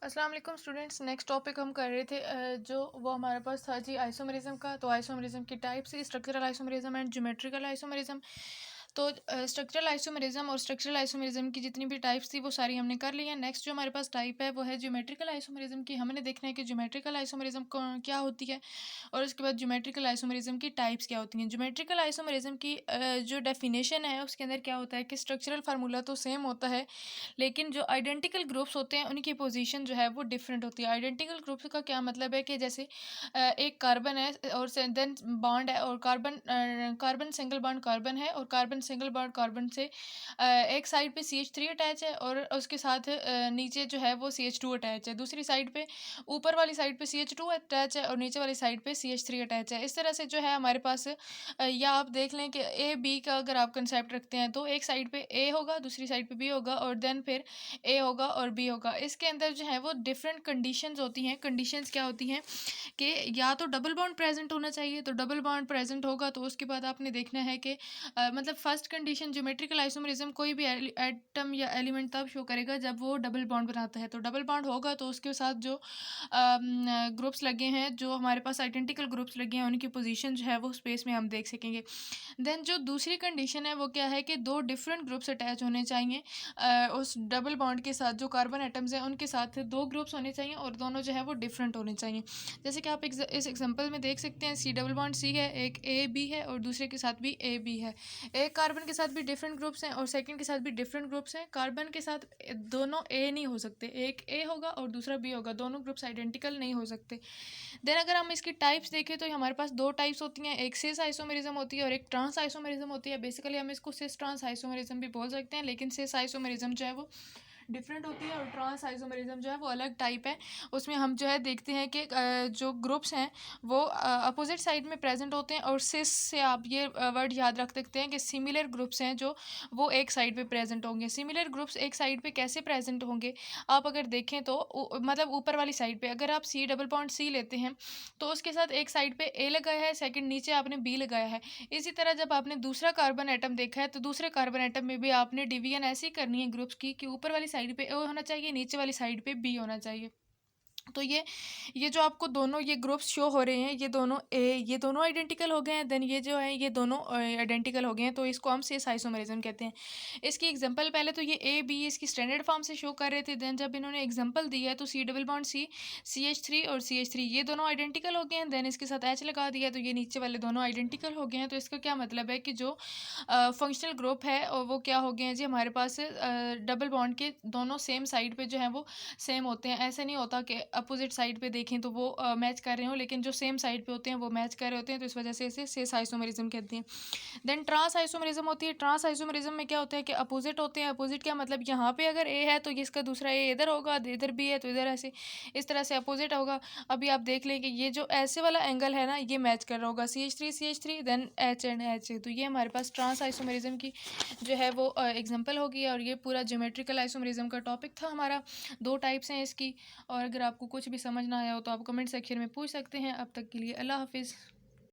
अस्सलाम वालेकुम students. Next topic हम कर रहे थे जो वो हमारे पास था जी आइसोमेरिज्म का। तो आइसोमेरिज्म की types, structural isomerism and geometrical isomerism. तो स्ट्रक्चरल आइसोमेरिज्म और स्ट्रक्चरल आइसोमेरिज्म की जितनी भी टाइप्स थी वो सारी हमने कर ली है। नेक्स्ट जो हमारे पास टाइप है वो है ज्योमेट्रिकल आइसोमेरिज्म की। हमने देखना है कि ज्योमेट्रिकल आइसोमेरिज्म क्या होती है और उसके बाद ज्योमेट्रिकल आइसोमेरिज्म की टाइप्स क्या होती हैं। ज्योमेट्रिकल आइसोमेरिज्म की जो डेफिनेशन है उसके अंदर क्या होता है कि स्ट्रक्चरल फार्मूला तो सेम होता है, लेकिन जो आइडेंटिकल ग्रुप्स होते हैं उनकी पोजीशन जो है वो डिफरेंट होती है। आइडेंटिकल ग्रुप्स का क्या मतलब है कि जैसे एक कार्बन है और देन बॉन्ड है और कार्बन सिंगल बॉन्ड कार्बन है और कार्बन सिंगल बॉन्ड कार्बन से एक साइड पे CH3 अटैच है और उसके साथ नीचे जो है वो CH2 अटैच है। दूसरी साइड पे ऊपर वाली साइड पे CH2 अटैच है और नीचे वाली साइड पे CH3 अटैच है। इस तरह से जो है हमारे पास या आप देख लें कि A B का अगर आप कंसेप्ट रखते हैं तो एक साइड पे A होगा, दूसरी साइड पे B होगा और देन फिर A होगा और B होगा। इसके अंदर जो है वो डिफरेंट कंडीशंस होती हैं। कंडीशंस क्या होती हैं कि या तो डबल बॉन्ड प्रेजेंट होना चाहिए, तो डबल बॉन्ड प्रेजेंट होगा तो उसके बाद आपने देखना है कि मतलब फर्स्ट कंडीशन ज्योमेट्रिकल आइसोमेरिज्म कोई भी एटम या एलिमेंट तब शो करेगा जब वो डबल बॉन्ड बनाता है। तो डबल बॉन्ड होगा तो उसके साथ जो ग्रुप्स लगे हैं, जो हमारे पास आइडेंटिकल ग्रुप्स लगे हैं, उनकी पोजीशन जो है वो स्पेस में हम देख सकेंगे। देन जो दूसरी कंडीशन है वो क्या है कि दो डिफरेंट ग्रुप्स अटैच होने चाहिए उस डबल बॉन्ड के साथ। जो कार्बन एटम्स हैं उनके साथ दो ग्रुप्स होने चाहिए और दोनों जो है वो डिफरेंट होने चाहिए। जैसे कि आप इस एग्जांपल में देख सकते हैं, C डबल बॉन्ड C है, एक A B है और दूसरे के साथ भी AB है। एक कार्बन के साथ भी डिफरेंट ग्रुप्स हैं और सेकंड के साथ भी डिफरेंट ग्रुप्स हैं। कार्बन के साथ दोनों A नहीं हो सकते, एक A होगा और दूसरा B होगा, दोनों ग्रुप्स आइडेंटिकल नहीं हो सकते। देन अगर हम इसकी टाइप्स देखें तो हमारे पास दो टाइप्स होती हैं, एक सिस आइसोमेरिज्म होती है और एक ट्रांस आइसोमेरिज्म होती है। बेसिकली हम इसको सिस ट्रांस आइसोमेरिज्म भी बोल सकते हैं, लेकिन सिस आइसोमेरिज्म जो है वो डिफरेंट होती है और ट्रांस आइसोमेरिज्म जो है वो अलग टाइप है। उसमें हम जो है देखते हैं कि जो ग्रुप्स हैं वो अपोजिट साइड में प्रेजेंट होते हैं और सिस से आप ये वर्ड याद रख सकते हैं कि सिमिलर ग्रुप्स हैं जो वो एक साइड पे प्रेजेंट होंगे। सिमिलर ग्रुप्स एक साइड पे कैसे प्रेजेंट होंगे, आप अगर देखें तो मतलब ऊपर वाली साइड पे अगर आप C डबल बॉन्ड C लेते हैं तो उसके साथ एक साइड पे A लगाया है, सेकंड नीचे आपने B लगाया है। इसी तरह जब आपने दूसरा कार्बन एटम देखा है तो दूसरे कार्बन एटम में भी आपने डिवीजन ऐसी करनी है ग्रुप्स की कि ऊपर वाली साइड पे A होना चाहिए, नीचे वाली साइड पे B होना चाहिए। तो ये जो आपको दोनों ये ग्रुप्स शो हो रहे हैं, ये दोनों आइडेंटिकल हो गए हैं। देन ये जो है ये दोनों आइडेंटिकल हो गए हैं, तो इसको हम सिस आइसोमेरिज्म कहते हैं। इसकी एग्जांपल पहले तो ये A B इसकी स्टैंडर्ड फॉर्म से शो कर रहे थे। देन जब इन्होंने एग्जांपल दिया है तो C double bond C CH3 और CH3 ये दोनों आइडेंटिकल हो गए हैं। देन इसके साथ H लगा दिया तो ये नीचे वाले दोनों आइडेंटिकल हो गए हैं। तो इसका क्या मतलब है कि जो फंक्शनल ग्रुप है और वो क्या हो गए हैं जी, हमारे पास डबल बॉन्ड के दोनों सेम साइड पे जो है वो सेम होते हैं। ऐसे नहीं होता कि अपोजिट साइड पे देखें तो वो मैच कर रहे हो, लेकिन जो सेम साइड पे होते हैं वो मैच कर रहे होते हैं, तो इस वजह से इसे सिस आइसोमेरिज्म कहते हैं। देन ट्रांस आइसोमेरिज्म होती है। ट्रांस आइसोमेरिज्म में क्या होता है कि अपोजिट होते हैं। अपोजिट क्या मतलब, यहाँ पे अगर A है तो इसका दूसरा A इधर होगा, इधर B है तो इधर, ऐसे इस तरह से अपोजिट होगा। अभी आप देख लें कि ये जो ऐसे वाला एंगल है ना, ये मैच कर रहा होगा CH3 then H and H। तो ये हमारे पास ट्रांस आइसोमेरिज्म की जो है वो एग्जाम्पल होगी और ये पूरा ज्योमेट्रिकल आइसोमेरिज्म का टॉपिक था हमारा। दो टाइप्स हैं इसकी, और अगर आपको कुछ भी समझ ना आया हो तो आप कमेंट सेक्शन में पूछ सकते हैं। अब तक के लिए अल्लाह हाफिज़।